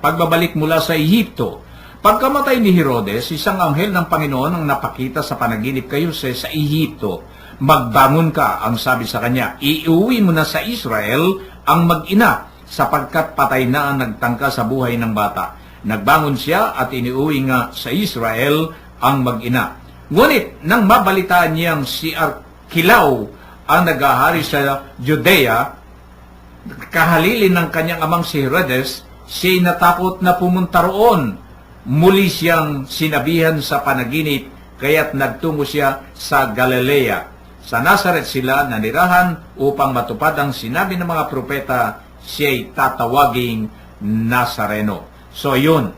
pagbabalik mula sa Ehipto. Pagkamatay ni Herodes, isang anghel ng Panginoon ang napakita sa panaginip kay Jose sa Ehipto. Magbangon ka, ang sabi sa kanya, iuwi mo na sa Israel ang mag-ina, sapagkat patay na ang nagtangka sa buhay ng bata. Nagbangon siya at iniuwi nga sa Israel ang mag-ina. Ngunit nang mabalitaan niyang si Archelaus ang naghahari sa Judea, kahalilin ng kanyang amang si Herodes, siya'y natakot na pumunta roon. Muli siyang sinabihan sa panaginip, kaya't nagtungo siya sa Galilea. Sa Nazaret sila nanirahan upang matupad ang sinabi ng mga propeta, siya'y tatawaging Nazareno. So yun,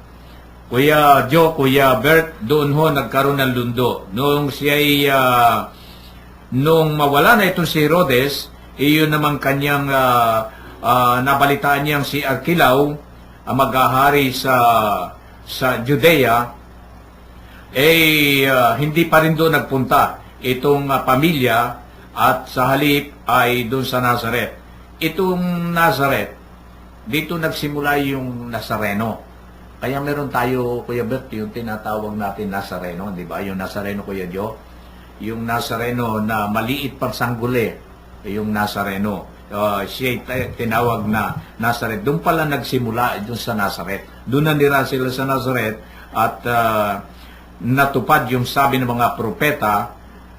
Kuya Joe, Kuya Bert, doon ho nagkaroon ng lundo. Noong siya'y, nung mawala na itong si Herodes, iyon naman kanyang nabalitaan niyang si Archelaus, maghahari sa Judea, hindi pa rin doon nagpunta itong pamilya, at sa halip ay doon sa Nazaret. Itong Nazaret, dito nagsimula yung Nazareno. Kaya meron tayo, Kuya Bert, yung tinatawag natin Nazareno, di ba? Yung Nazareno, Kuya Joe. Yung Nazareno na maliit pang sangguli, yung Nazareno. Siya tinawag na Nazaret. Doon pala nagsimula, doon sa Nazaret. Doon nanira sila sa Nazaret at natupad yung sabi ng mga propeta.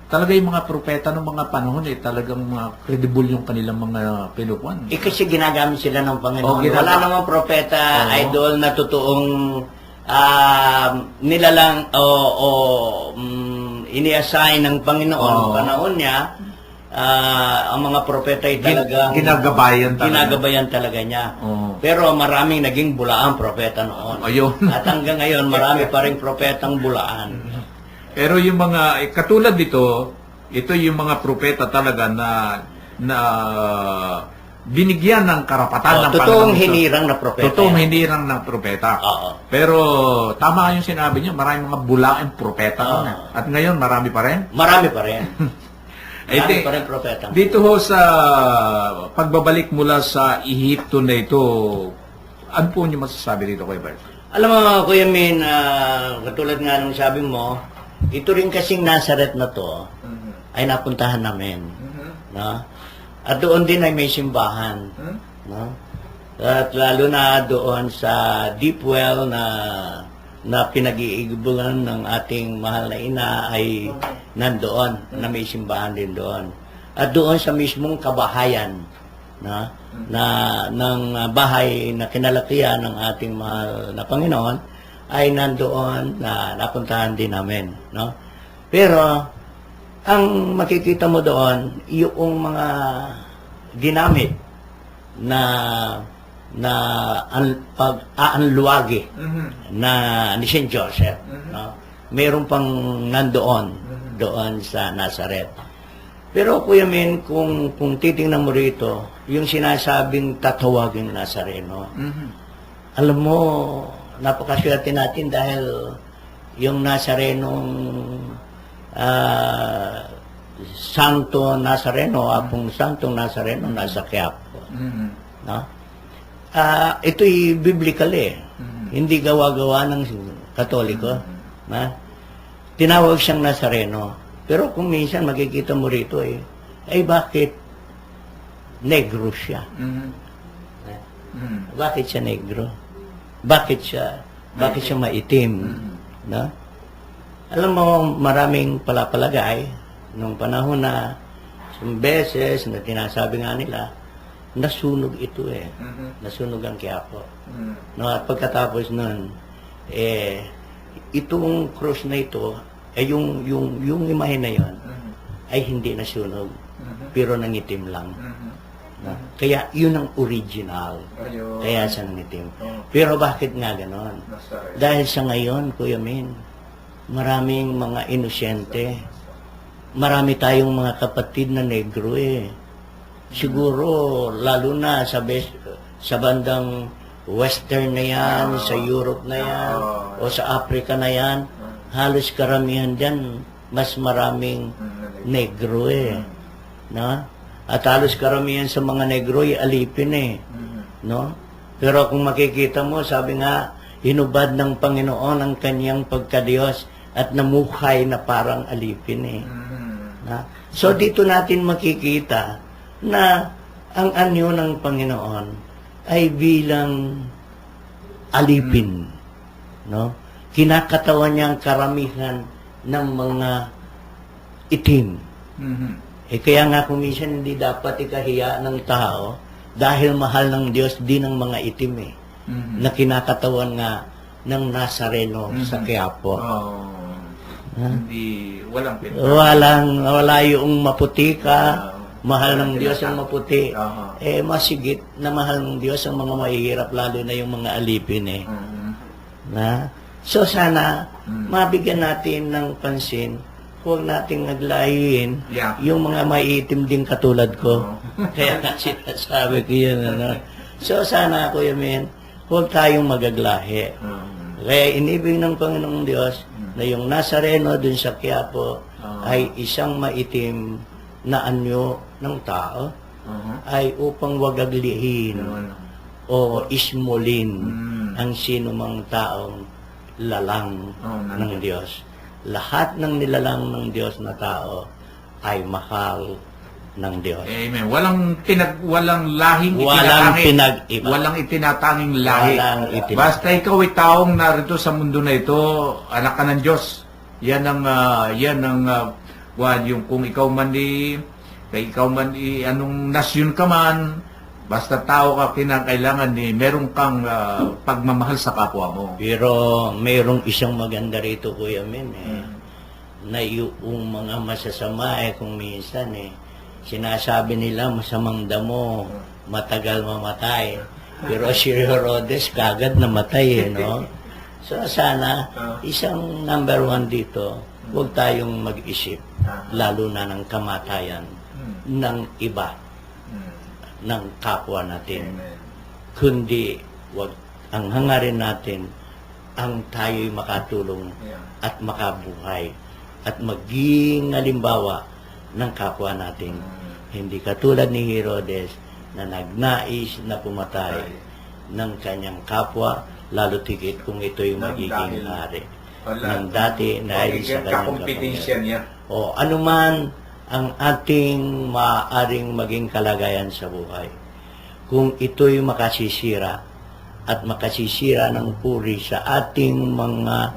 Talaga yung mga propeta ng mga panahon talagang credible yung kanilang mga pinukuan. Kasi ginagamit sila ng Panginoon. Wala namang propeta, idol na totoong nilalang ini-assign ng Panginoon panahon niya. Ang mga propeta ay talagang ginagabayan talaga niya. Pero maraming naging bulaan propeta noon. At hanggang ngayon marami pa ring propetang bulaan. Pero yung mga, katulad dito, ito yung mga propeta talaga na binigyan ng karapatan ng Panginoon. Totoong hinirang na propeta. Totoong hinirang ng propeta. Pero tama yung sinabi niyo, maraming mga bulaang propeta. At ngayon, marami pa rin? Marami pa rin. Marami pa rin propeta. Dito ho sa pagbabalik mula sa Ehipto na ito, ano po niyo masasabi dito, Kuya Bert? Alam mo, Kuya Min, katulad nga nung sabi mo, ito rin kasing Nazaret na to ay napuntahan namin. No? At doon din ay may simbahan. No? At lalo na doon sa deep well na pinag-iigubulan ng ating mahal na ina ay nandoon, na may simbahan din doon. At doon sa mismong kabahayan ng bahay na kinalakihan ng ating mahal na Panginoon, ay nandoon na napuntahan din namin. No? Pero, ang makikita mo doon, yung mga ginamit na pag-aanluwagi na ni St. Joseph. No? Mayroon pang nandoon doon sa Nazaret. Pero Kuya Min, kung titingnan mo rito, yung sinasabing tatawagin Nazareno, alam mo, napakaswerte natin dahil yung Nazarenong Santo Nazareno, Apong Santong Nazareno, nasa Quiapo. No? Ito'y biblical hindi gawa-gawa ng Katoliko. Tinawag siyang Nazareno. Pero kung minsan makikita mo rito ay bakit negro siya? Bakit siya negro? Bakit siya maitim? No? Alam mo, maraming palapalagay nung panahon na isang beses na tinasabi nga nila, nasunog ito Nasunog ang Quiapo. No, at pagkatapos nun, itong cross na ito, yung imahe na yon ay hindi nasunog, pero nangitim lang. No? Kaya yun ang original. Kaya siya nangitim. Pero bakit nga ganon? Dahil sa ngayon, Kuya Min, maraming mga inosente. Marami tayong mga kapatid na negro Siguro, lalo na sa bandang Western na yan, sa Europe na yan, o sa Africa na yan, halos karamihan dyan, mas maraming negro No? At halos karamihan sa mga negro ay alipin no? Pero kung makikita mo, sabi nga, hinubad ng Panginoon ang kanyang pagkadiyos at namuhay na parang alipin eh. Na? So dito natin makikita na ang anyo ng Panginoon ay bilang alipin. No? Kinakatawan niya ang karamihan ng mga itim. Eh kaya nga kung minsan hindi dapat ikahiya ng tao dahil mahal ng Diyos din ng mga itim eh. Na kinakatawan nga ng Nazareno sa Quiapo. Hindi, walang pinta. Wala yung maputi ka, mahal ng Diyos ang maputi. Eh, masigit na mahal ng Diyos ang mga mahihirap, lalo na yung mga alipin eh. Na? So sana, mabigyan natin ng pansin, huwag nating naglayin yung mga maiitim din katulad ko. Kaya nga sinasabi ko yun. Ano? So sana, Kuya Men, huwag tayong magaglahi. Kaya inibig ng Panginoong Diyos na yung Nazareno dun sa Quiapo ay isang maitim na anyo ng tao ay upang wagaglihin o ismulin ang sinumang taong lalang ng Diyos. Lahat ng nilalang ng Diyos na tao ay mahal ng Diyos. Amen. Walang lahing Walang itinatanging. pinag-iba. Walang itinatanging lahi. Walang itinatanging. Basta ikaw ay taong narito sa mundo na ito, anak ka ng Diyos. Yan ang yung kung ikaw man anong nasyon ka man, basta tao ka, kinakailangan meron kang pagmamahal sa kapwa mo. Pero mayroong isang maganda rito, Kuya Men, na yung mga masasama kung minsan sinasabi nila masamang damo, matagal mamatay. Pero si Herodes kagad namatay no? So sana, isang number one dito, huwag tayong mag-isip, lalo na ng kamatayan ng iba, ng kapwa natin. Kundi, wag ang hangarin natin, ang tayo'y makatulong at makabuhay at maging halimbawa ng kapwa natin. Hindi katulad ni Herodes na nagnais na pumatay ng kanyang kapwa, lalo tigit kung ito'y magiging hari. Nang dati dahil sa kanyang kapangyarihan. O anuman ang ating maaaring maging kalagayan sa buhay, kung ito'y makasisira at makasisira ng puri sa ating mga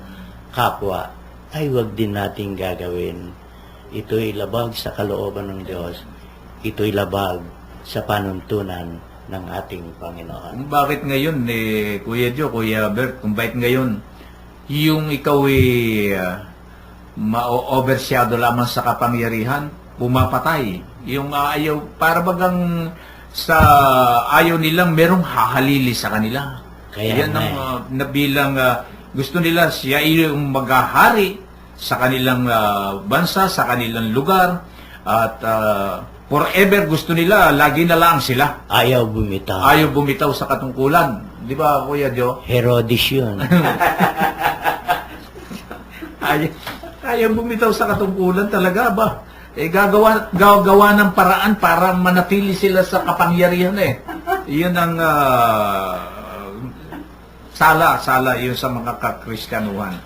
kapwa, ay wag din nating gagawin. Ito'y labag sa kalooban ng Diyos. Ito'y labag sa panuntunan ng ating Panginoon. Bakit ngayon, Kuya Joe, Kuya Bert, kung bakit ngayon, yung ikaw ma-overshadow lamang sa kapangyarihan, pumapatay. Yung ayaw, para bagang sa ayaw nilang merong hahalili sa kanila. Kaya yan ang nabilang gusto nila siya yung maghahari sa kanilang bansa, sa kanilang lugar, at forever gusto nila, lagi na lang sila. Ayaw bumitaw. Ayaw bumitaw sa katungkulan. Di ba, Kuya Joe? Herodes yun. ayaw bumitaw sa katungkulan talaga ba? Gagawa ng paraan para manatili sila sa kapangyarihan Iyon ang sala yun sa mga kakristyanuhan.